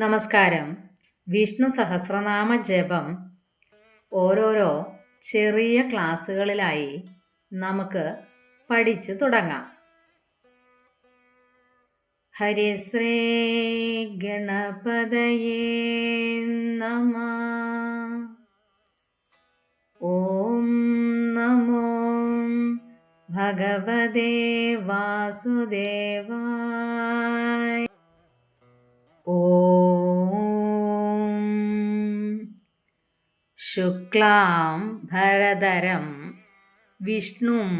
നമസ്കാരം. വിഷ്ണു സഹസ്രനാമ ജപം ഓരോരോ ചെറിയ ക്ലാസ്സുകളിലായി നമുക്ക് പഠിച്ചു തുടങ്ങാം. ഹരിശ്രീ ഗണപതയേ നമഃ. ഓം നമോ ഭഗവതേ വാസുദേവായ. ഓം ശുക്ലാം ഭരധരം വിഷ്ണും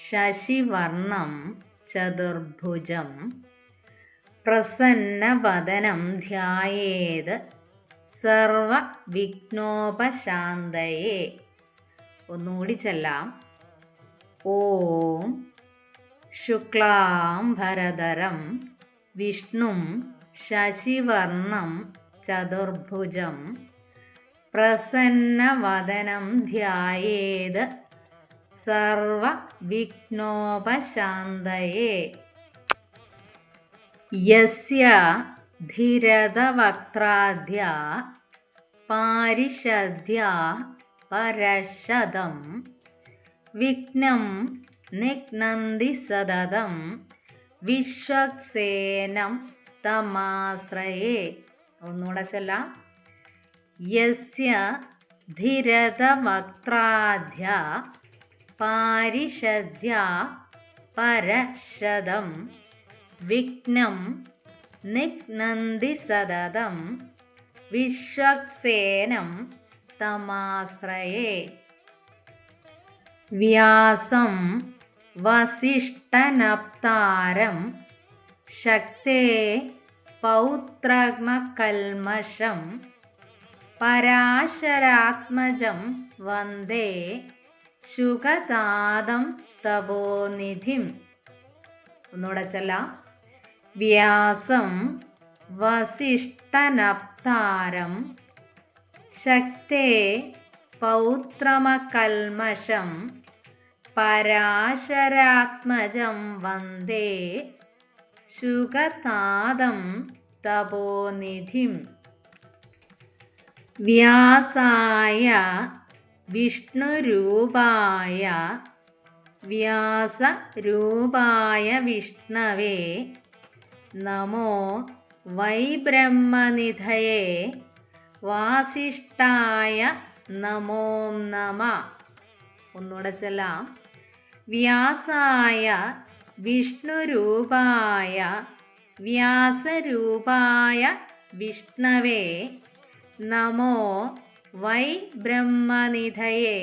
ശശിവർണം ചതുർഭുജം പ്രസന്നവദനം ധ്യായേത് സർവവിഘ്നോപശാന്തയേ. ഒന്നുകൂടി ചെല്ലാം. ഓം ശുക്ലാം ഭരധരം വിഷ്ണും ശശിവർണം ചതുർഭുജം പ്രസന്നവദനം ധ്യായേത് സർവവിഘ്നോപശാന്തയേ. യസ്യ ധീരതവക്ത്രാദ്യാ പാരിഷദ്യാ പരശതം വിഘ്നം നിഘ്നന്തി സതതം വിശ്വക്സേനം തമാശ്രയേ. ഒന്നുകൂടെ ചൊല്ലാം. യസ്യ ധീരതവക്ത്രാദ്യാ പാരിഷദ്യാ പരശതം വിഘ്നം നിഘ്നന്തി സതതം വിശ്വക്സേനം തമാശ്രയേ. വ്യാസം വസിഷ്ഠനപ്താരം ശക്തേ പൗത്രമകൽമഷം പരാശരാത്മജം വന്ദേ ശുകതാദം തപോനിധിം. ഒന്നുകൂടെ ചൊല്ലാം. വ്യാസം വസിഷ്ഠനപ്താരം ശക്തേ പൗത്രമകൽമഷം പരാശരാത്മജം വന്ദേ ശുകതാദം തപോനിധിം. വ്യാസായ വിഷ്ണുരൂപായ വ്യാസരൂപായ വിഷ്ണവേ നമോ വൈ ബ്രഹ്മനിധയേ വാസിഷ്ഠായ നമോ നമഃ. ഒന്നുകൂടെ ചൊല്ലാം. വ്യാസായ വിഷ്ണുരൂപായ വ്യാസരൂപായ വിഷ്ണവേ നമോ വൈ ബ്രഹ്മനിധയേ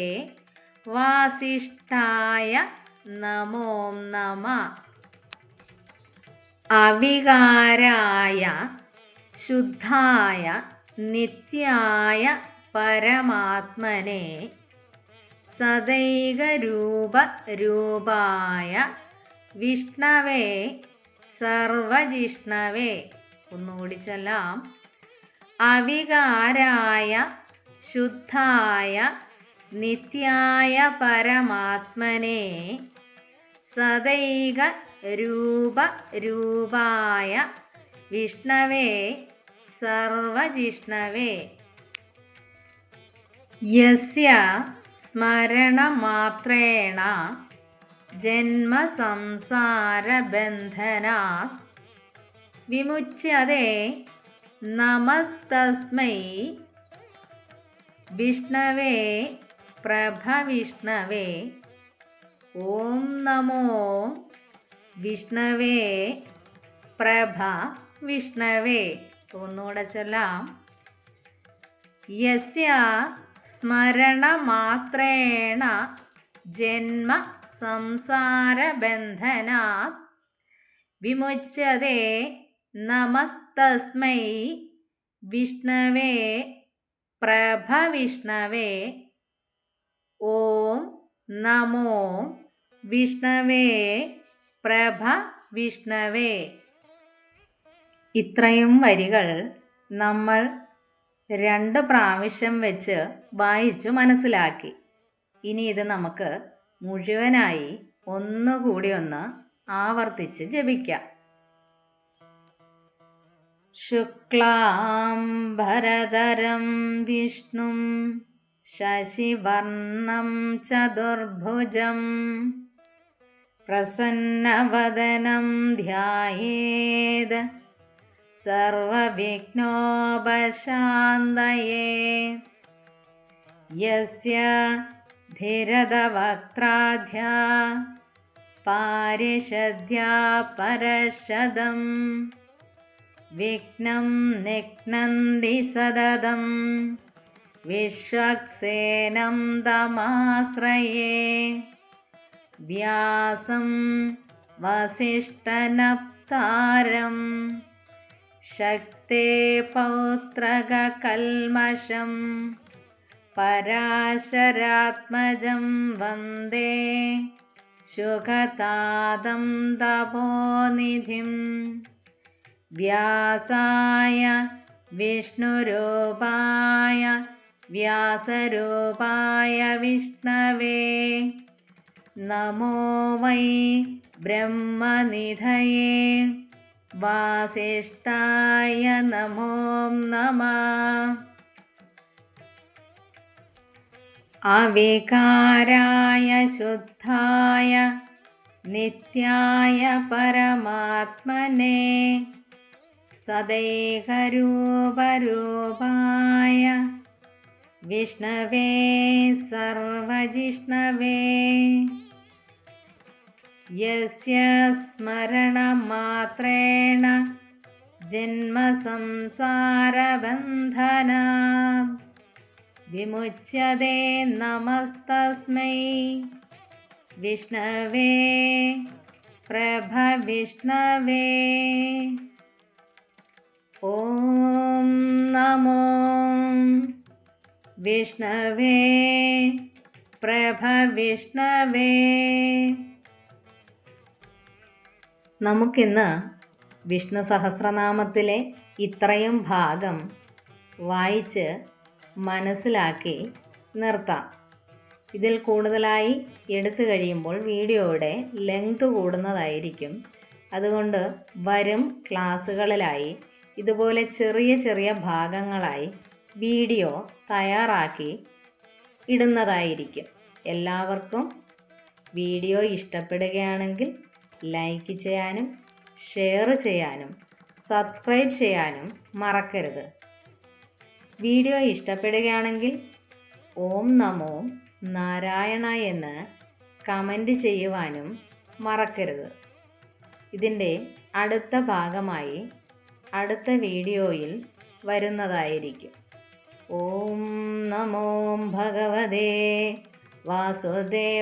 വാസിഷ്ഠായ നമോ നമഃ. അവികാരായ ശുദ്ധായ നിത്യായ പരമാത്മനെ സദൈകരൂപരൂപായ വിഷ്ണവേ സർവജിഷ്ണവേ. ഒന്നുകൂടി ചൊല്ലാം. അവികാരായ ശുദ്ധായ നിത്യായ പരമാത്മനെ സദൈകരൂപരൂപായ വിഷ്ണവേ സർവജിഷ്ണവേ. യസ്യ സ്മരണമാത്രേണ ജന്മസംസാരബന്ധനാത് വിമുച്യതേ നമസ്തസ്മൈ വിഷ്ണവേ പ്രഭവിഷ്ണവേ. ഓം നമോ വിഷ്ണവേ പ്രഭ വിഷ്ണവേ. ഒന്നുകൂടെ ചൊല്ലാം. യസ്യ സ്മരണമാത്രേണ ജന്മ സംസാരബന്ധനാത് വിമുച്യതേ നമസ്തസ്മൈ വിഷ്ണവേ പ്രഭവിഷ്ണവേ. ഓം നമോ വിഷ്ണവേ പ്രഭ വിഷ്ണവേ. ഇത്രയും വരികൾ നമ്മൾ 2 പ്രാവശ്യം വെച്ച് വായിച്ചു മനസ്സിലാക്കി. ഇനി ഇത് നമുക്ക് മുഴുവനായി ഒന്നുകൂടി ആവർത്തിച്ച് ജപിക്കാം. ശുക്ലാംബരധരം വിഷ്ണും ശശിവർണം ചതുർഭുജം പ്രസന്നവദനം ധ്യായേത് സർവവിഘ്നോപശാന്തയേ യസ്യ ധീരതവക്ത്രാധ്യാ പാരിഷദ്ധ്യാ പരശദം വിഘ്നം നിഘ്നന്തി സതതം വിശ്വക്സേനം തമാശ്രയേ വ്യാസം വസിഷ്ഠനപ്താരം ശക്തേ പൗത്രകകൽമഷം പരാശരാത്മജം വന്ദേ ശുഖതാദം തപോനിധിം വ്യാസായ വിഷ്ണുരൂപായ വ്യാസരൂപായ വിഷ്ണവേ നമോ വൈ ബ്രഹ്മനിധയേ വാസിഷ്ഠായ നമോ നമഃ. അവികാരായ ശുദ്ധായ നിത്യായ പരമാത്മനെ സദൈകരൂപരൂപായ വിഷ്ണവേ സർവജിഷ്ണവേ യസ്യ സ്മരണമാത്രേണ ജന്മസംസാരബന്ധനാത് വിമുച്യതേ നമസ്തസ്മൈ വിഷ്ണവേ പ്രഭവിഷ്ണവേ. ഓം നമോ വിഷ്ണവേ പ്രഭവിഷ്ണവേ. നമുക്കിന്ന് വിഷ്ണു സഹസ്രനാമത്തിലെ ഇത്രയും ഭാഗം വായിച്ച് മനസ്സിലാക്കി നിർത്താം. ഇതിൽ കൂടുതലായി എടുത്തു കഴിയുമ്പോൾ വീഡിയോയുടെ ലെങ്ത് കൂടുന്നതായിരിക്കും. അതുകൊണ്ട് വരും ക്ലാസ്സുകളിലായി ഇതുപോലെ ചെറിയ ചെറിയ ഭാഗങ്ങളായി വീഡിയോ തയ്യാറാക്കി ഇടുന്നതായിരിക്കും. എല്ലാവർക്കും വീഡിയോ ഇഷ്ടപ്പെടുകയാണെങ്കിൽ ലൈക്ക് ചെയ്യാനും ഷെയർ ചെയ്യാനും സബ്സ്ക്രൈബ് ചെയ്യാനും മറക്കരുത്. വീഡിയോ ഇഷ്ടപ്പെടുകയാണെങ്കിൽ ഓം നമോ നാരായണ എന്ന് കമൻ്റ് ചെയ്യുവാനും മറക്കരുത്. ഇതിൻ്റെ അടുത്ത ഭാഗമായി അടുത്ത വീഡിയോയിൽ വരുന്നതായിരിക്കും. ഓം നമോ ഭഗവതേ വാസുദേവായ.